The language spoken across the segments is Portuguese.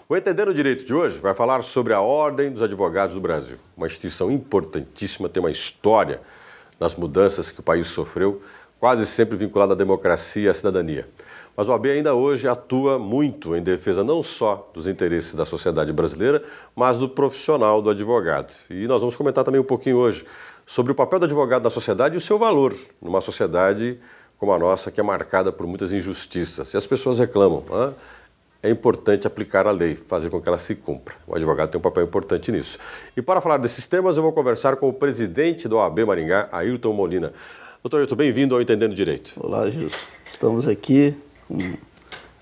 O Entendendo o Direito de hoje vai falar sobre a Ordem dos Advogados do Brasil, uma instituição importantíssima, tem uma história nas mudanças que o país sofreu, quase sempre vinculada à democracia e à cidadania. Mas a OAB ainda hoje atua muito em defesa não só dos interesses da sociedade brasileira, mas do profissional do advogado. E nós vamos comentar também um pouquinho hoje sobre o papel do advogado na sociedade e o seu valor numa sociedade como a nossa, que é marcada por muitas injustiças. E as pessoas reclamam, é importante aplicar a lei, fazer com que ela se cumpra. O advogado tem um papel importante nisso. E para falar desses temas, eu vou conversar com o presidente da OAB Maringá, Ayrton Molina. Doutor Ayrton, bem-vindo ao Entendendo Direito. Olá, Gilson. Estamos aqui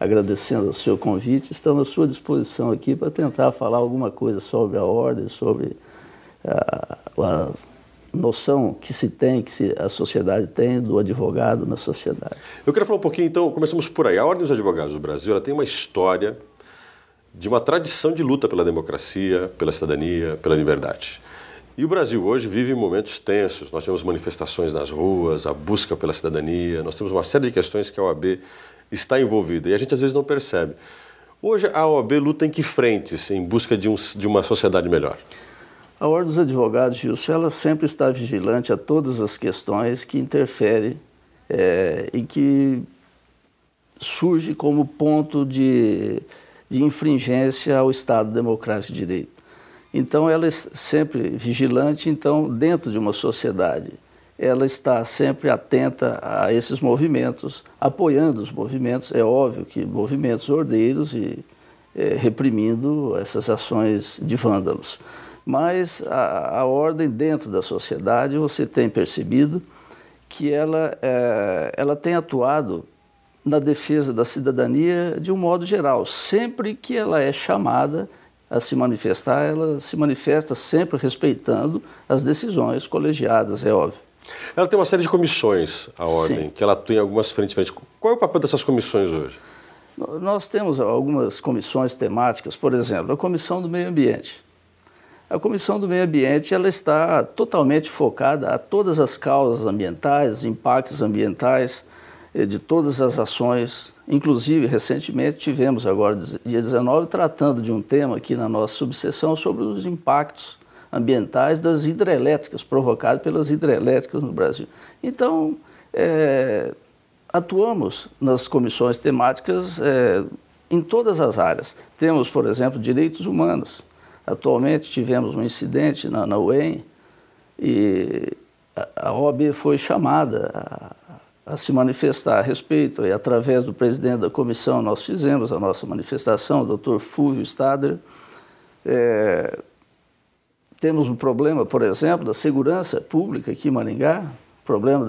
agradecendo o seu convite, estamos à sua disposição aqui para tentar falar alguma coisa sobre a ordem, sobre a noção que se tem, a sociedade tem do advogado na sociedade. Eu queria falar um pouquinho, então, começamos por aí. A Ordem dos Advogados do Brasil, ela tem uma história de uma tradição de luta pela democracia, pela cidadania, pela liberdade. E o Brasil hoje vive momentos tensos, nós temos manifestações nas ruas, a busca pela cidadania, nós temos uma série de questões que a OAB está envolvida e a gente às vezes não percebe. Hoje a OAB luta em que frentes em busca de uma sociedade melhor? A Ordem dos Advogados, Gilson, ela sempre está vigilante a todas as questões que interferem e que surge como ponto de infringência ao Estado Democrático de Direito. Então, ela é sempre vigilante, então, dentro de uma sociedade, ela está sempre atenta a esses movimentos, apoiando os movimentos, é óbvio que movimentos ordeiros e reprimindo essas ações de vândalos. Mas a ordem dentro da sociedade, você tem percebido que ela tem atuado na defesa da cidadania de um modo geral. Sempre que ela é chamada a se manifestar, ela se manifesta sempre respeitando as decisões colegiadas, é óbvio. Ela tem uma série de comissões, a ordem, Sim. que ela tem algumas frentes diferentes. Qual é o papel dessas comissões hoje? Nós temos algumas comissões temáticas, por exemplo, a Comissão do Meio Ambiente. A Comissão do Meio Ambiente ela está totalmente focada a todas as causas ambientais, impactos ambientais de todas as ações. Inclusive, recentemente, tivemos agora, dia 19, tratando de um tema aqui na nossa subseção sobre os impactos ambientais das hidrelétricas, provocados pelas hidrelétricas no Brasil. Então, atuamos nas comissões temáticas em todas as áreas. Temos, por exemplo, direitos humanos. Atualmente tivemos um incidente na UEM e a OAB foi chamada a se manifestar a respeito e através do presidente da comissão nós fizemos a nossa manifestação, o Dr. Fúvio Stader. Temos um problema, por exemplo, da segurança pública aqui em Maringá, problema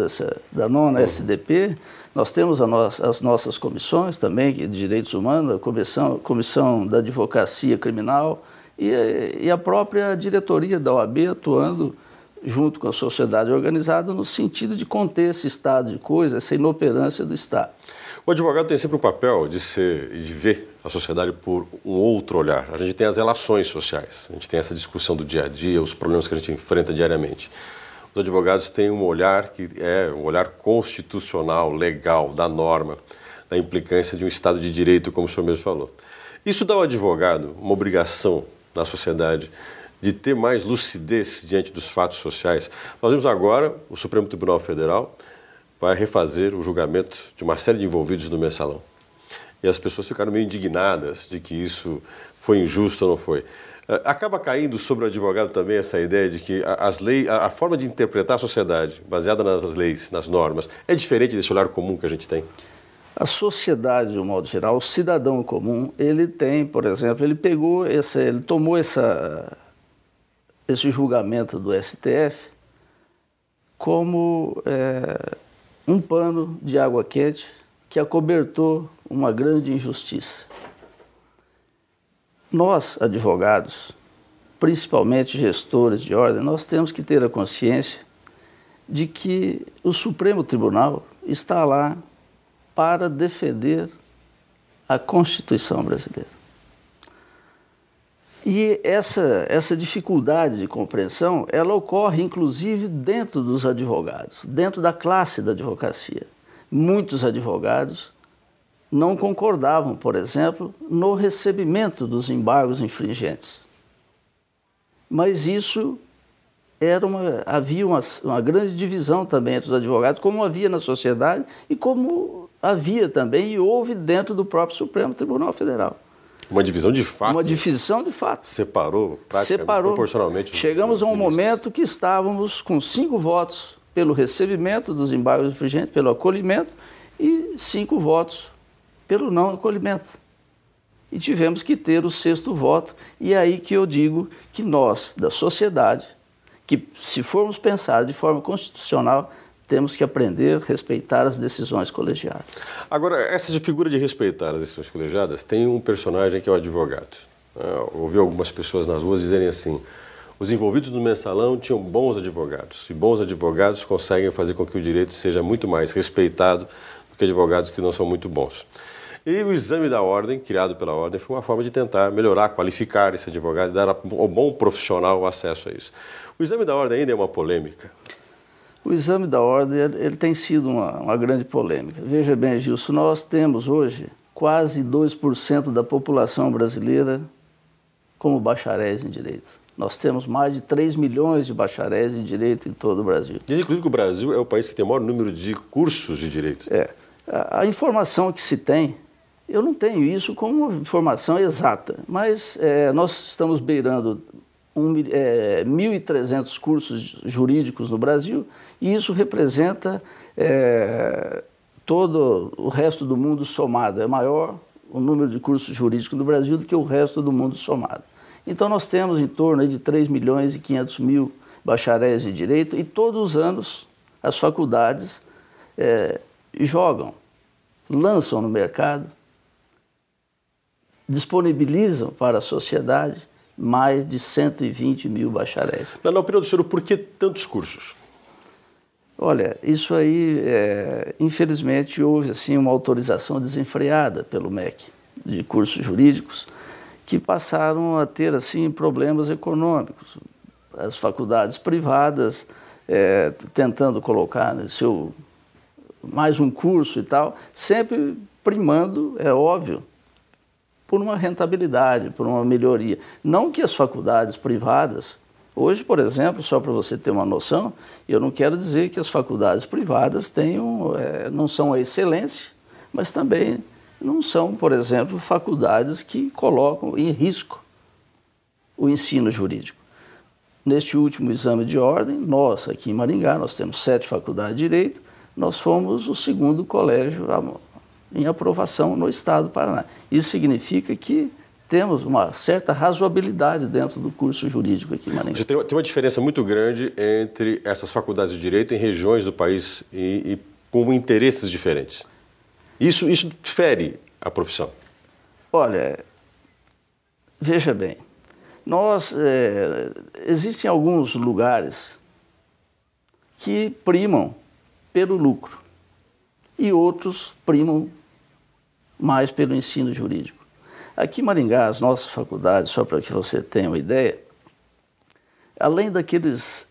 da nona SDP. Nós temos as nossas comissões também de direitos humanos, a comissão da advocacia criminal, e a própria diretoria da OAB atuando junto com a sociedade organizada no sentido de conter esse estado de coisas, essa inoperância do Estado. O advogado tem sempre o papel de ver a sociedade por um outro olhar. A gente tem as relações sociais, a gente tem essa discussão do dia a dia, os problemas que a gente enfrenta diariamente. Os advogados têm um olhar que é um olhar constitucional, legal, da norma, da implicância de um Estado de Direito, como o senhor mesmo falou. Isso dá ao advogado uma obrigação na sociedade de ter mais lucidez diante dos fatos sociais. Nós vimos agora, o Supremo Tribunal Federal vai refazer o julgamento de uma série de envolvidos no Mensalão. E as pessoas ficaram meio indignadas de que isso foi injusto ou não foi. Acaba caindo sobre o advogado também essa ideia de que a forma de interpretar a sociedade, baseada nas leis, nas normas, é diferente desse olhar comum que a gente tem? A sociedade, de um modo geral, o cidadão comum, ele tem, por exemplo, ele tomou esse julgamento do STF como um pano de água quente que acobertou uma grande injustiça. Nós, advogados, principalmente gestores de ordem, nós temos que ter a consciência de que o Supremo Tribunal está lá para defender a Constituição brasileira. E essa dificuldade de compreensão, ela ocorre inclusive dentro dos advogados, dentro da classe da advocacia. Muitos advogados não concordavam, por exemplo, no recebimento dos embargos infringentes. Mas isso havia uma grande divisão também entre os advogados, como havia na sociedade e como havia também e houve dentro do próprio Supremo Tribunal Federal. Uma divisão de fato? Uma divisão de fato. Separou praticamente proporcionalmente. Chegamos a um momento que estávamos com 5 votos pelo recebimento dos embargos infringentes, pelo acolhimento, e 5 votos pelo não acolhimento. E tivemos que ter o 6º voto, e é aí que eu digo que nós, da sociedade, que se formos pensar de forma constitucional, temos que aprender a respeitar as decisões colegiadas. Agora, essa figura de respeitar as decisões colegiadas tem um personagem que é o advogado. Ouvi algumas pessoas nas ruas dizerem assim: os envolvidos no mensalão tinham bons advogados, e bons advogados conseguem fazer com que o direito seja muito mais respeitado do que advogados que não são muito bons. E o exame da ordem, criado pela ordem, foi uma forma de tentar melhorar, qualificar esse advogado e dar ao bom profissional o acesso a isso. O exame da ordem ainda é uma polêmica? O exame da ordem ele tem sido uma grande polêmica. Veja bem, Gilson, nós temos hoje quase 2% da população brasileira como bacharéis em direito. Nós temos mais de 3 milhões de bacharéis em direito em todo o Brasil. Diz, inclusive, que o Brasil é o país que tem o maior número de cursos de direito. A informação que se tem, eu não tenho isso como uma informação exata, mas nós estamos beirando 1.300 cursos jurídicos no Brasil, e isso representa todo o resto do mundo somado. É maior o número de cursos jurídicos no Brasil do que o resto do mundo somado. Então nós temos em torno de 3 milhões e 500 mil bacharéis em direito, e todos os anos as faculdades lançam no mercado, disponibilizam para a sociedade mais de 120 mil bacharéis. Na opinião do senhor, por que tantos cursos? Olha, isso aí, infelizmente, houve assim, uma autorização desenfreada pelo MEC de cursos jurídicos que passaram a ter assim, problemas econômicos. As faculdades privadas tentando colocar mais um curso e tal, sempre primando, é óbvio, por uma rentabilidade, por uma melhoria. Não que as faculdades privadas, hoje, por exemplo, só para você ter uma noção, eu não quero dizer que as faculdades privadas não são a excelência, mas também não são, por exemplo, faculdades que colocam em risco o ensino jurídico. Neste último exame de ordem, nós aqui em Maringá, nós temos 7 faculdades de Direito, nós fomos o 2º colégio em aprovação no estado do Paraná. Isso significa que temos uma certa razoabilidade dentro do curso jurídico aqui em Maringá. Tem uma diferença muito grande entre essas faculdades de direito em regiões do país e com interesses diferentes. Isso difere a profissão? Olha, veja bem, existem alguns lugares que primam pelo lucro e outros primam mais pelo ensino jurídico. Aqui em Maringá, as nossas faculdades, só para que você tenha uma ideia, além daqueles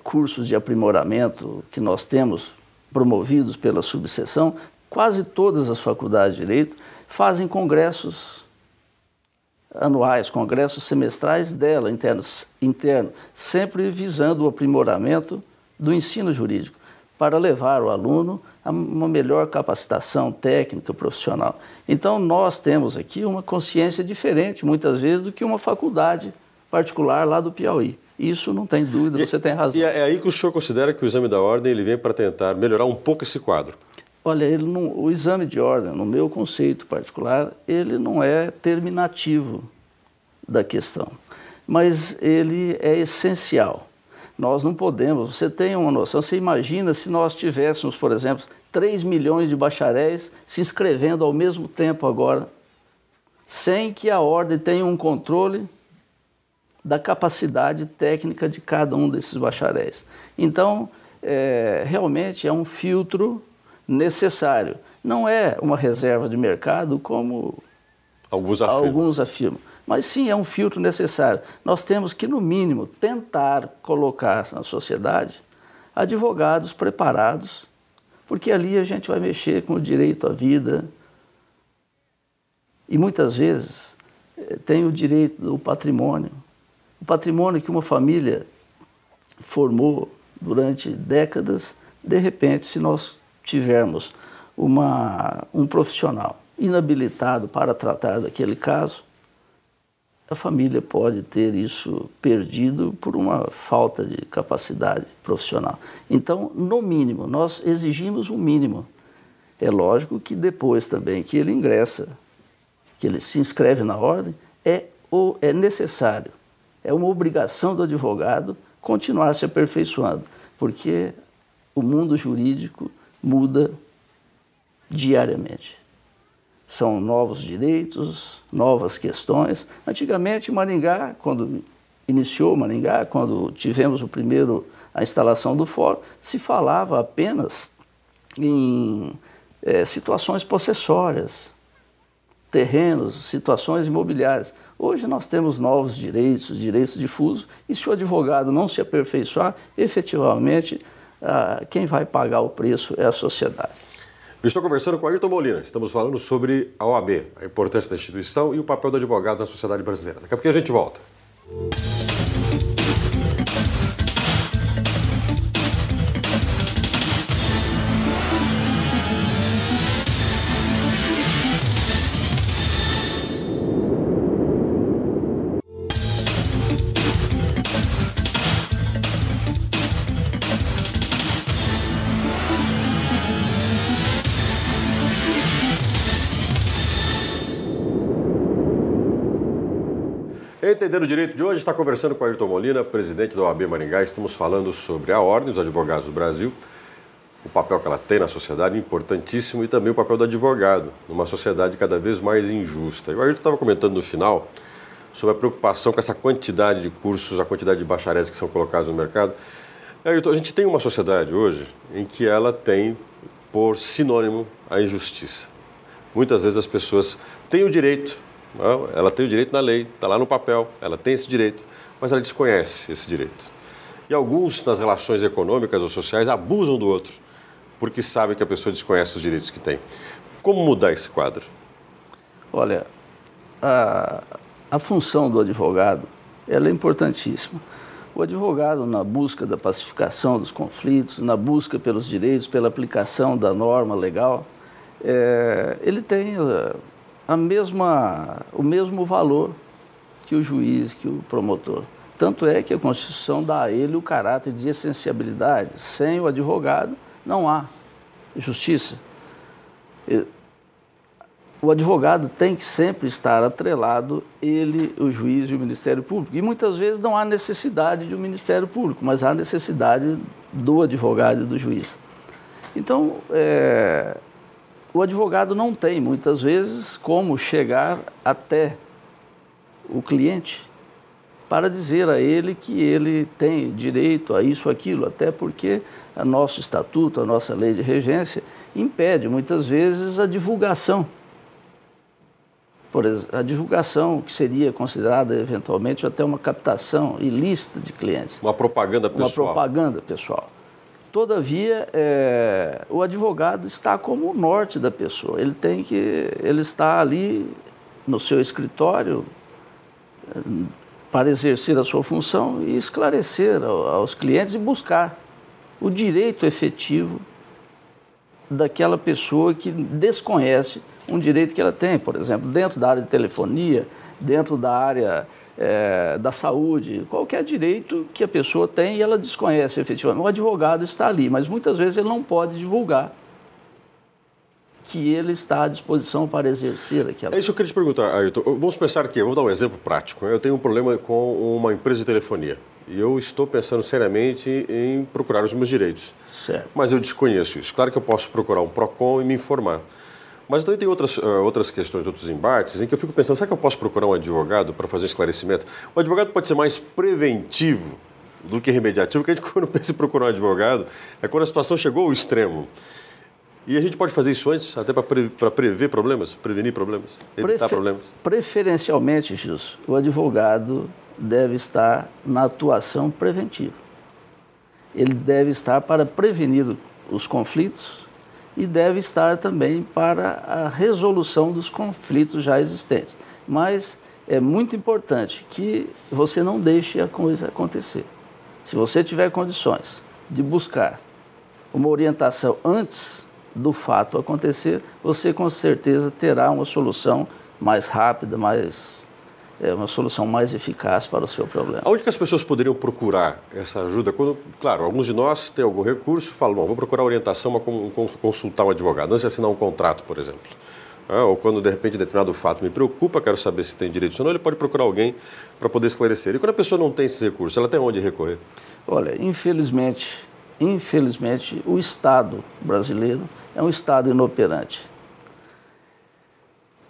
cursos de aprimoramento que nós temos promovidos pela subseção, quase todas as faculdades de Direito fazem congressos anuais, congressos semestrais dela, internos, sempre visando o aprimoramento do ensino jurídico, para levar o aluno a uma melhor capacitação técnica, profissional. Então, nós temos aqui uma consciência diferente, muitas vezes, do que uma faculdade particular lá do Piauí. Isso não tem dúvida, você tem razão. E é aí que o senhor considera que o exame da ordem ele vem para tentar melhorar um pouco esse quadro? Olha, o exame de ordem, no meu conceito particular, ele não é terminativo da questão, mas ele é essencial. Nós não podemos, você tem uma noção, você imagina se nós tivéssemos, por exemplo, 3 milhões de bacharéis se inscrevendo ao mesmo tempo agora, sem que a ordem tenha um controle da capacidade técnica de cada um desses bacharéis. Então, realmente é um filtro necessário. Não é uma reserva de mercado como alguns afirmam. Mas sim, é um filtro necessário. Nós temos que, no mínimo, tentar colocar na sociedade advogados preparados, porque ali a gente vai mexer com o direito à vida, E muitas vezes tem o direito do patrimônio. O patrimônio que uma família formou durante décadas, de repente, se nós tivermos um profissional inabilitado para tratar daquele caso, a família pode ter isso perdido por uma falta de capacidade profissional. Então, no mínimo, nós exigimos um mínimo. É lógico que depois também que ele ingressa, que ele se inscreve na ordem, é necessário, é uma obrigação do advogado continuar se aperfeiçoando, porque o mundo jurídico muda diariamente. São novos direitos, novas questões. Antigamente, Maringá, quando iniciou Maringá, quando tivemos a instalação do fórum, se falava apenas em situações possessórias, terrenos, situações imobiliárias. Hoje nós temos novos direitos, direitos difusos, e se o advogado não se aperfeiçoar, efetivamente, quem vai pagar o preço é a sociedade. Eu estou conversando com Ayrton Molina. Estamos falando sobre a OAB, a importância da instituição e o papel do advogado na sociedade brasileira. Daqui a pouco a gente volta. Entendendo o Direito de hoje, está conversando com Ayrton Molina, presidente da OAB Maringá. Estamos falando sobre a Ordem dos Advogados do Brasil, o papel que ela tem na sociedade, importantíssimo, e também o papel do advogado, numa sociedade cada vez mais injusta. E o Ayrton estava comentando no final sobre a preocupação com essa quantidade de cursos, a quantidade de bacharéis que são colocados no mercado. Ayrton, a gente tem uma sociedade hoje em que ela tem por sinônimo a injustiça. Muitas vezes as pessoas têm o direito, ela tem o direito na lei, está lá no papel, ela tem esse direito, mas ela desconhece esse direito. E alguns, nas relações econômicas ou sociais, abusam do outro, porque sabem que a pessoa desconhece os direitos que tem. Como mudar esse quadro? Olha, a função do advogado, ela é importantíssima. O advogado, na busca da pacificação dos conflitos, na busca pelos direitos, pela aplicação da norma legal, ele tem o mesmo valor que o juiz, que o promotor. Tanto é que a Constituição dá a ele o caráter de essenciabilidade. Sem o advogado, não há justiça. O advogado tem que sempre estar atrelado, ele, o juiz e o Ministério Público. E muitas vezes não há necessidade de um Ministério Público, mas há necessidade do advogado e do juiz. Então, o advogado não tem, muitas vezes, como chegar até o cliente para dizer a ele que ele tem direito a isso, aquilo, até porque o nosso estatuto, a nossa lei de regência, impede, muitas vezes, a divulgação. Por exemplo, a divulgação que seria considerada, eventualmente, até uma captação ilícita de clientes. Uma propaganda pessoal. Uma propaganda pessoal. Todavia, o advogado está como o norte da pessoa. Ele está ali no seu escritório para exercer a sua função e esclarecer aos clientes e buscar o direito efetivo daquela pessoa que desconhece um direito que ela tem. Por exemplo, dentro da área de telefonia, dentro da área da saúde, qualquer direito que a pessoa tem e ela desconhece efetivamente. O advogado está ali, mas muitas vezes ele não pode divulgar que ele está à disposição para exercer aquela... É isso que eu queria te perguntar, Ayrton. Vamos pensar aqui, vou dar um exemplo prático. Eu tenho um problema com uma empresa de telefonia e eu estou pensando seriamente em procurar os meus direitos. Certo. Mas eu desconheço isso. Claro que eu posso procurar um PROCON e me informar. Mas também tem outras questões, outros embates, em que eu fico pensando, será que eu posso procurar um advogado para fazer um esclarecimento? O advogado pode ser mais preventivo do que remediativo, porque a gente, quando pensa em procurar um advogado, é quando a situação chegou ao extremo. E a gente pode fazer isso antes, até para prever problemas, prevenir problemas, evitar problemas? Preferencialmente, Gilson, o advogado deve estar na atuação preventiva. Ele deve estar para prevenir os conflitos e deve estar também para a resolução dos conflitos já existentes. Mas é muito importante que você não deixe a coisa acontecer. Se você tiver condições de buscar uma orientação antes do fato acontecer, você com certeza terá uma solução mais rápida, uma solução mais eficaz para o seu problema. Onde que as pessoas poderiam procurar essa ajuda? Quando, claro, alguns de nós têm algum recurso e falam, vou procurar orientação, consultar um advogado, antes de assinar um contrato, por exemplo. Ou quando, de repente, determinado fato me preocupa, quero saber se tem direito ou não, ele pode procurar alguém para poder esclarecer. E quando a pessoa não tem esses recursos, ela tem onde recorrer? Olha, infelizmente, o Estado brasileiro é um Estado inoperante.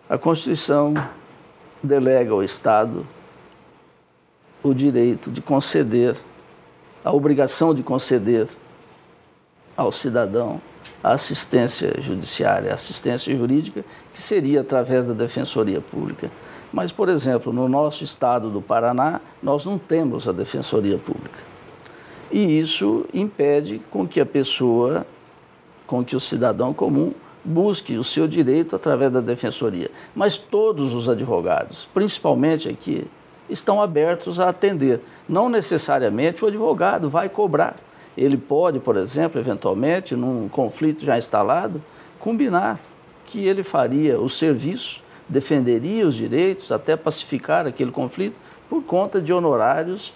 A Constituição delega ao Estado o direito de conceder, a obrigação de conceder ao cidadão a assistência judiciária, a assistência jurídica, que seria através da Defensoria Pública. Mas, por exemplo, no nosso estado do Paraná, nós não temos a Defensoria Pública. E isso impede com que a pessoa, com que o cidadão comum, busque o seu direito através da Defensoria. Mas todos os advogados, principalmente aqui, estão abertos a atender. Não necessariamente o advogado vai cobrar. Ele pode, por exemplo, eventualmente, num conflito já instalado, combinar que ele faria o serviço, defenderia os direitos, até pacificar aquele conflito, por conta de honorários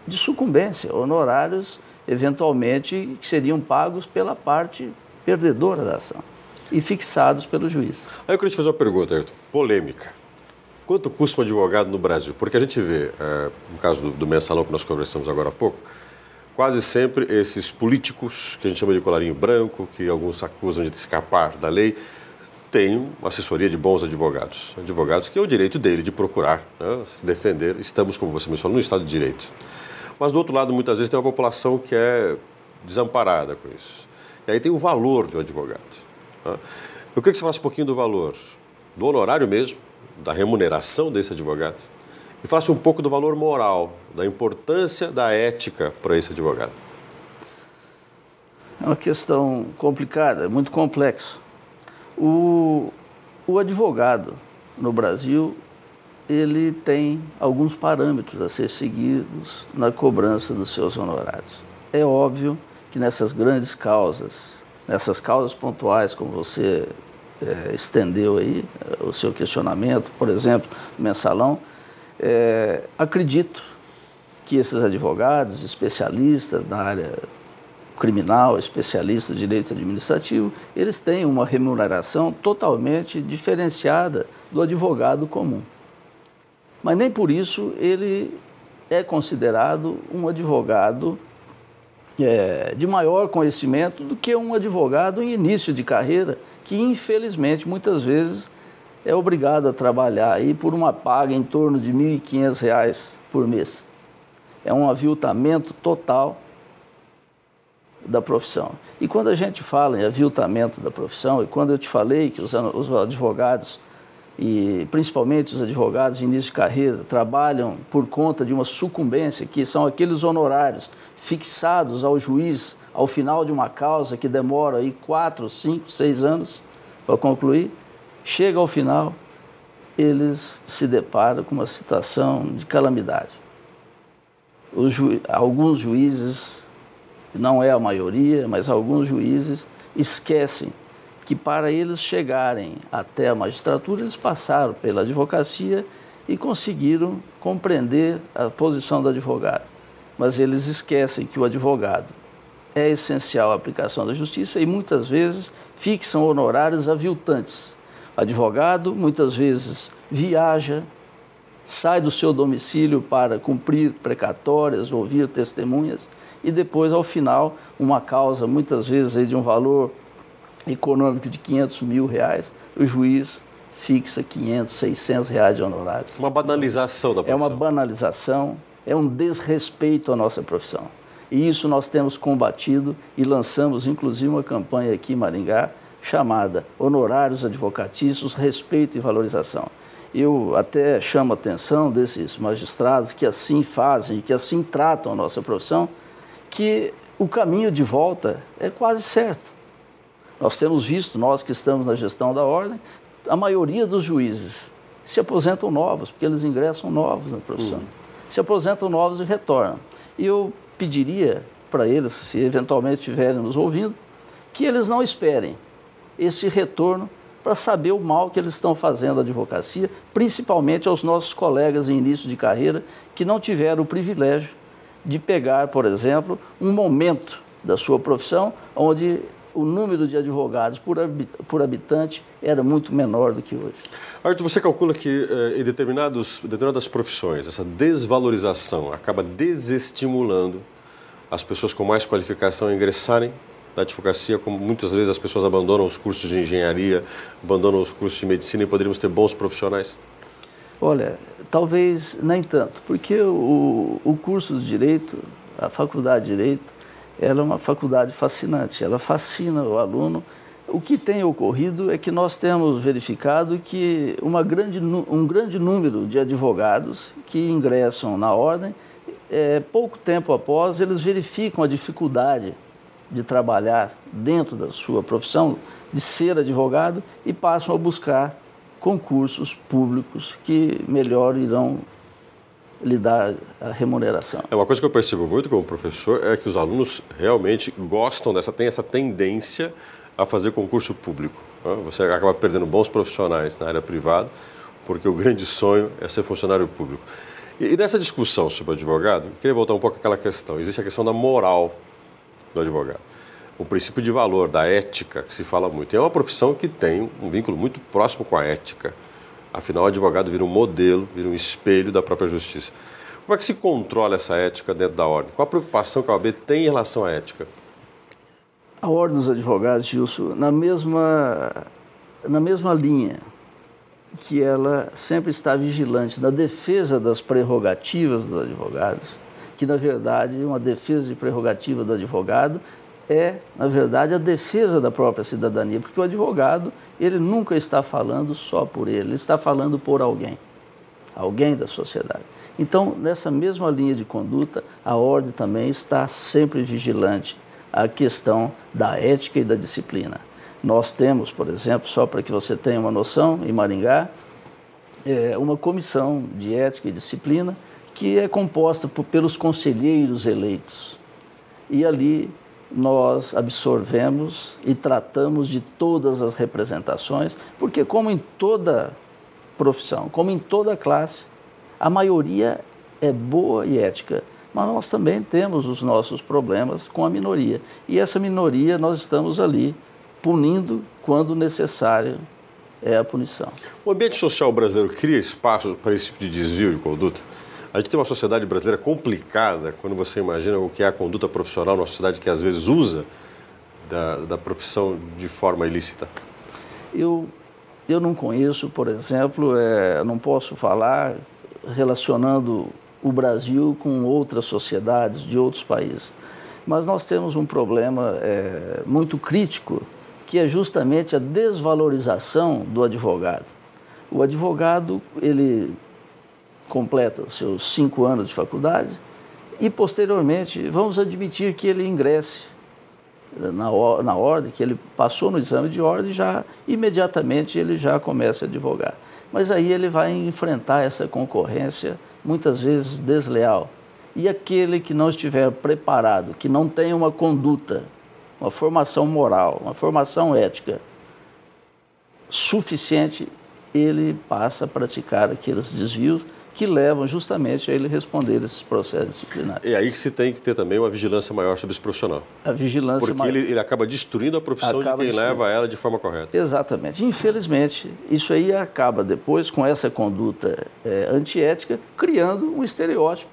de sucumbência, honorários, eventualmente, que seriam pagos pela parte perdedora da ação e fixados pelo juiz. Aí eu queria te fazer uma pergunta, Ayrton, polêmica. Quanto custa um advogado no Brasil? Porque a gente vê, no caso do mensalão que nós conversamos agora há pouco, quase sempre esses políticos, que a gente chama de colarinho branco, que alguns acusam de escapar da lei, têm uma assessoria de bons advogados. Advogados que é o direito dele de procurar, né, se defender. Estamos, como você mencionou, no Estado de Direito. Mas, do outro lado, muitas vezes tem uma população que é desamparada com isso. E aí tem o valor do advogado. Né? Eu queria que você falasse um pouquinho do valor, do honorário mesmo, da remuneração desse advogado, e falasse um pouco do valor moral, da importância da ética para esse advogado. É uma questão complicada, é muito complexo. O advogado no Brasil, ele tem alguns parâmetros a ser seguidos na cobrança dos seus honorários. É óbvio que nessas grandes causas, nessas causas pontuais, como você estendeu aí, o seu questionamento, por exemplo, mensalão, acredito que esses advogados, especialistas na área criminal, especialistas de direito administrativo, eles têm uma remuneração totalmente diferenciada do advogado comum. Mas nem por isso ele é considerado um advogado de maior conhecimento do que um advogado em início de carreira, que infelizmente muitas vezes é obrigado a trabalhar aí por uma paga em torno de R$ 1.500 por mês. É um aviltamento total da profissão. E quando a gente fala em aviltamento da profissão, e quando eu te falei que os advogados, e principalmente os advogados em início de carreira, trabalham por conta de uma sucumbência, que são aqueles honorários fixados ao juiz ao final de uma causa que demora aí 4, 5, 6 anos para concluir, chega ao final, eles se deparam com uma situação de calamidade. Alguns juízes, não é a maioria, mas alguns juízes esquecem que para eles chegarem até a magistratura, eles passaram pela advocacia e conseguiram compreender a posição do advogado. Mas eles esquecem que o advogado é essencial à aplicação da justiça e muitas vezes fixam honorários aviltantes. O advogado muitas vezes viaja, sai do seu domicílio para cumprir precatórias, ouvir testemunhas e depois, ao final, uma causa muitas vezes aí de um valor econômico de R$500 mil, o juiz fixa R$500, R$600 de honorários. Uma banalização da profissão. É uma banalização, é um desrespeito à nossa profissão. E isso nós temos combatido e lançamos, inclusive, uma campanha aqui em Maringá chamada Honorários Advocatícios, Respeito e Valorização. Eu até chamo a atenção desses magistrados que assim fazem, que assim tratam a nossa profissão, que o caminho de volta é quase certo. Nós temos visto, nós que estamos na gestão da ordem, a maioria dos juízes se aposentam novos, porque eles ingressam novos na profissão. Se aposentam novos e retornam. E eu pediria para eles, se eventualmente estiverem nos ouvindo, que eles não esperem esse retorno para saber o mal que eles estão fazendo à advocacia, principalmente aos nossos colegas em início de carreira, que não tiveram o privilégio de pegar, por exemplo, um momento da sua profissão onde o número de advogados por habitante era muito menor do que hoje. Ayrton, você calcula que em determinadas profissões, essa desvalorização acaba desestimulando as pessoas com mais qualificação a ingressarem na advocacia, como muitas vezes as pessoas abandonam os cursos de engenharia, abandonam os cursos de medicina e poderíamos ter bons profissionais? Olha, talvez nem tanto, porque o curso de Direito, a Faculdade de Direito, ela é uma faculdade fascinante, ela fascina o aluno. O que tem ocorrido é que nós temos verificado que um grande número de advogados que ingressam na ordem, pouco tempo após, eles verificam a dificuldade de trabalhar dentro da sua profissão, de ser advogado, e passam a buscar concursos públicos que melhor irão lhe dar a remuneração. Uma coisa que eu percebo muito como professor é que os alunos realmente gostam tem essa tendência a fazer concurso público. Você acaba perdendo bons profissionais na área privada, porque o grande sonho é ser funcionário público. E nessa discussão sobre o advogado, eu queria voltar um pouco àquela questão. Existe a questão da moral do advogado. O princípio de valor, da ética, que se fala muito. E é uma profissão que tem um vínculo muito próximo com a ética. Afinal, o advogado vira um modelo, vira um espelho da própria justiça. Como é que se controla essa ética dentro da ordem? Qual a preocupação que a OAB tem em relação à ética? A Ordem dos Advogados, Gilson, na mesma linha que ela sempre está vigilante na defesa das prerrogativas dos advogados, que, na verdade, uma defesa de prerrogativa do advogado é, na verdade, a defesa da própria cidadania, porque o advogado, ele nunca está falando só por ele está falando por alguém da sociedade. Então, nessa mesma linha de conduta, a ordem também está sempre vigilante à questão da ética e da disciplina. Nós temos, por exemplo, só para que você tenha uma noção, em Maringá, uma comissão de ética e disciplina que é composta pelos conselheiros eleitos. E ali nós absorvemos e tratamos de todas as representações, porque como em toda profissão, como em toda classe, a maioria é boa e ética, mas nós também temos os nossos problemas com a minoria. E essa minoria nós estamos ali punindo quando necessário é a punição. O ambiente social brasileiro cria espaço para esse tipo de desvio de conduta? A gente tem uma sociedade brasileira complicada quando você imagina o que é a conduta profissional numa sociedade que às vezes usa da profissão de forma ilícita. Eu não conheço, por exemplo, não posso falar relacionando o Brasil com outras sociedades de outros países, mas nós temos um problema muito crítico, que é justamente a desvalorização do advogado. O advogado, ele completa os seus 5 anos de faculdade e, posteriormente, vamos admitir que ele ingresse na ordem, que ele passou no exame de ordem e já imediatamente ele já começa a advogar. Mas aí ele vai enfrentar essa concorrência, muitas vezes desleal. E aquele que não estiver preparado, que não tem uma conduta, uma formação moral, uma formação ética suficiente, ele passa a praticar aqueles desvios que levam justamente a ele responder esses processos disciplinares. É aí que se tem que ter também uma vigilância maior sobre esse profissional. A vigilância maior. Porque ele acaba destruindo a profissão de quem leva ela de forma correta. Exatamente. Infelizmente, isso aí acaba depois, com essa conduta antiética, criando um estereótipo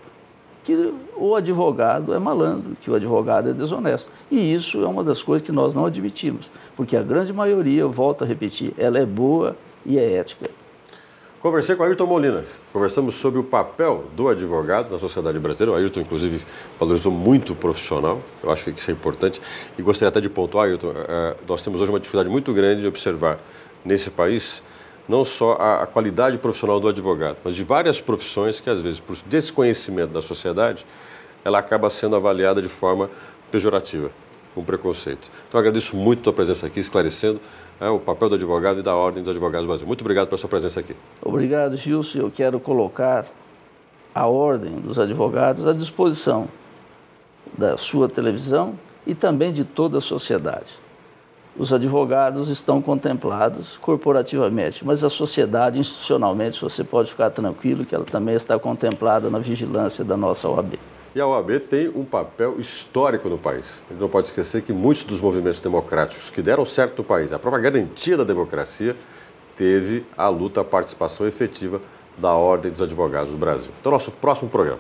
que o advogado é malandro, que o advogado é desonesto. E isso é uma das coisas que nós não admitimos, porque a grande maioria, eu volto a repetir, ela é boa e é ética. Conversei com o Ayrton Molina. Conversamos sobre o papel do advogado na sociedade brasileira. O Ayrton, inclusive, valorizou muito o profissional. Eu acho que isso é importante. E gostaria até de pontuar, Ayrton, nós temos hoje uma dificuldade muito grande de observar nesse país não só a qualidade profissional do advogado, mas de várias profissões que, às vezes, por desconhecimento da sociedade, ela acaba sendo avaliada de forma pejorativa. com preconceito. Então, eu agradeço muito a tua presença aqui, esclarecendo o papel do advogado e da Ordem dos Advogados do Brasil. Muito obrigado pela sua presença aqui. Obrigado, Gilson. Eu quero colocar a Ordem dos Advogados à disposição da sua televisão e também de toda a sociedade. Os advogados estão contemplados corporativamente, mas a sociedade, institucionalmente, você pode ficar tranquilo que ela também está contemplada na vigilância da nossa OAB. E a OAB tem um papel histórico no país. A gente não pode esquecer que muitos dos movimentos democráticos que deram certo no país, a própria garantia da democracia, teve a luta, a participação efetiva da Ordem dos Advogados do Brasil. Até o nosso próximo programa.